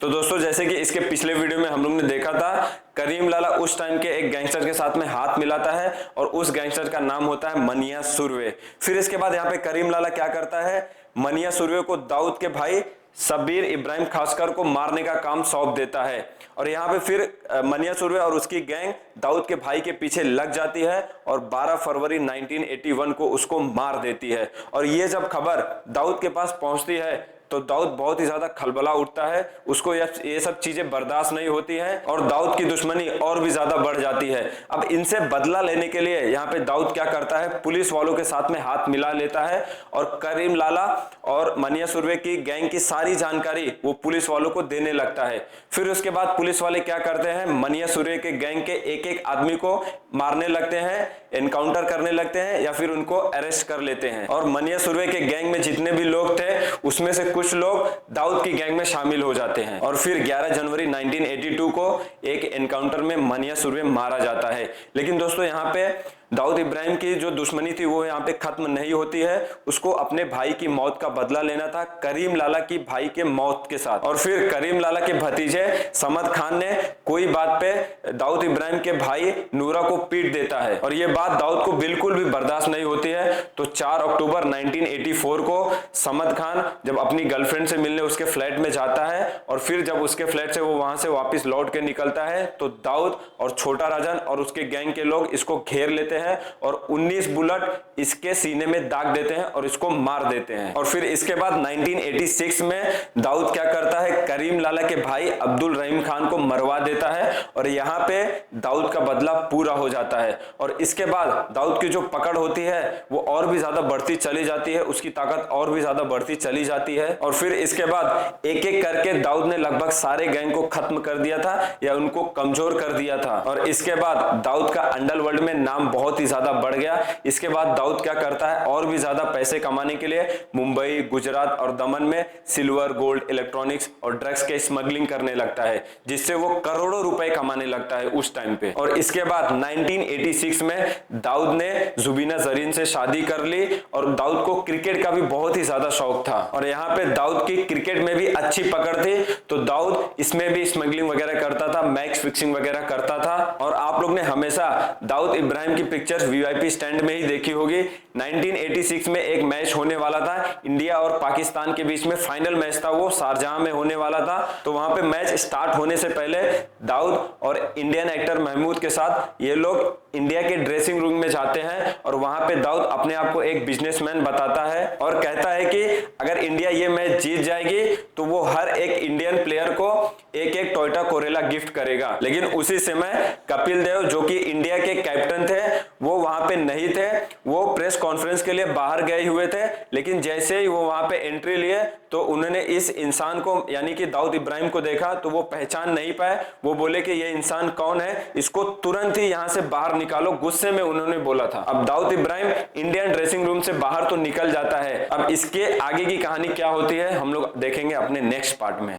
तो दोस्तों जैसे कि इसके पिछले वीडियो में हम लोग ने देखा था, करीम लाला उस टाइम के एक गैंगस्टर के साथ में हाथ मिलाता है और उस गैंगस्टर का नाम होता है मनिया सुरवे। फिर इसके बाद यहाँ पे करीम लाला क्या करता है, मनिया सुरवे को दाऊद के भाई शब्बीर इब्राहिम खासकर को मारने का काम सौंप देता है और यहाँ पे फिर मनिया सुरवे और उसकी गैंग दाऊद के भाई के पीछे लग जाती है और 12 फरवरी 1981 को उसको मार देती है। और ये जब खबर दाऊद के पास पहुंचती है तो दाऊद बहुत ही ज्यादा खलबला उठता है, उसको ये सब चीजें बर्दाश्त नहीं होती हैं और दाऊद की दुश्मनी और भी ज्यादा बढ़ जाती है। अब इनसे बदला लेने के लिए यहाँ पे दाऊद क्या करता है, पुलिस वालों के साथ में हाथ मिला लेता है और करीम लाला और मनिया सुरवे की गैंग की सारी जानकारी वो पुलिस वालों को देने लगता है। फिर उसके बाद पुलिस वाले क्या करते हैं, मनिया सुरवे के गैंग के एक एक आदमी को मारने लगते हैं, एनकाउंटर करने लगते हैं या फिर उनको अरेस्ट कर लेते हैं। और मनिया सुरवे के गैंग में जितने भी लोग थे उसमें से कुछ लोग दाऊद की गैंग में शामिल हो जाते हैं और फिर 11 जनवरी 1982 को एक एनकाउंटर में मनिया सुरवे मारा जाता है। लेकिन दोस्तों यहाँ पे दाऊद इब्राहिम की जो दुश्मनी थी वो यहाँ पे खत्म नहीं होती है, उसको अपने भाई की मौत का बदला लेना था करीम लाला की भाई के मौत के साथ। और फिर करीम लाला के भतीजे समद खान ने कोई बात पे दाऊद इब्राहिम के भाई नूरा को पीट देता है और ये बात दाऊद को बिल्कुल भी बर्दाश्त नहीं होती है। तो 4 अक्टूबर 1984 को समद खान जब अपनी गर्लफ्रेंड से मिलने उसके फ्लैट में जाता है और फिर जब उसके फ्लैट से वो वहां से वापस लौट के निकलता है तो दाऊद और छोटा राजन और उसके गैंग के लोग इसको घेर लेते हैं और 19 बुलेट इसके सीने में दाग देते हैं और इसको मार देते हैं। और फिर इसके बाद 1986 में दाऊद क्या करता है, करीम लाला के भाई अब्दुल रहीम खान को मरवा देता है और यहाँ पे दाऊद का बदला पूरा हो जाता है। और इसके बाद दाऊद की जो पकड़ होती है वो और भी ज्यादा बढ़ती चली जाती है, उसकी ताकत और भी ज्यादा बढ़ती चली जाती है। और फिर इसके बाद एक एक करके दाऊद ने लगभग सारे गैंग को खत्म कर दिया था या उनको कमजोर कर दिया था। और इसके बाद दाऊद का अंडरवर्ल्ड में नाम बहुत ही ज्यादा बढ़ गया। इसके बाद दाऊद क्या करता है, और भी ज्यादा पैसे कमाने के लिए मुंबई, गुजरात और दमन में सिल्वर, गोल्ड, इलेक्ट्रॉनिक्स और ड्रग्स के स्मगलिंग करने लगता है, जिससे वो करोड़ों रुपए कमाने लगता है उस टाइम पे। और इसके बाद 1986 में दाऊद ने जुबीना जरीन से शादी कर ली और दाऊद को क्रिकेट का भी बहुत ही ज्यादा शौक था और यहाँ पे दाऊद की क्रिकेट में भी अच्छी पकड़ थी, तो दाऊद इसमें भी स्मगलिंग वगैरह करता था, मैच फिक्सिंग वगैरह करता था। और आप लोग ने हमेशा दाऊद इब्राहिम की पिक्चर्स वीआईपी स्टैंड में ही देखी होगी। 1986 में एक मैच होने वाला था, इंडिया और पाकिस्तान के बीच में फाइनल मैच था, वो शारजाह में होने वाला था। तो वहां पे मैच स्टार्ट होने से पहले दाऊद और इंडियन एक्टर महमूद के साथ ये लोग इंडिया के ड्रेसिंग रूम में जाते हैं और वहां पे दाऊद अपने आप को एक बिजनेसमैन बताता है और कहता है कि अगर इंडिया ये मैच जीत जाएगी तो वो हर एक इंडियन प्लेयर को एक एक टोयोटा कोरेला गिफ्ट करेगा। लेकिन उसी समय कपिल देव जो कि इंडिया के कैप्टन थे वो वहां पे नहीं थे, वो प्रेस कॉन्फ्रेंस के लिए बाहर गए हुए थे। लेकिन जैसे ही वो वहां पे एंट्री लिए तो उन्होंने इस इंसान को यानी कि दाऊद इब्राहिम को देखा तो वो पहचान नहीं पाए। वो बोले कि ये इंसान कौन है, इसको तुरंत ही यहां से बाहर निकालो, गुस्से में उन्होंने बोला था। अब Dawood Ibrahim Indian dressing room से बाहर तो निकल जाता है। अब इसके आगे की कहानी क्या होती है हम लोग देखेंगे अपने नेक्स्ट पार्ट में।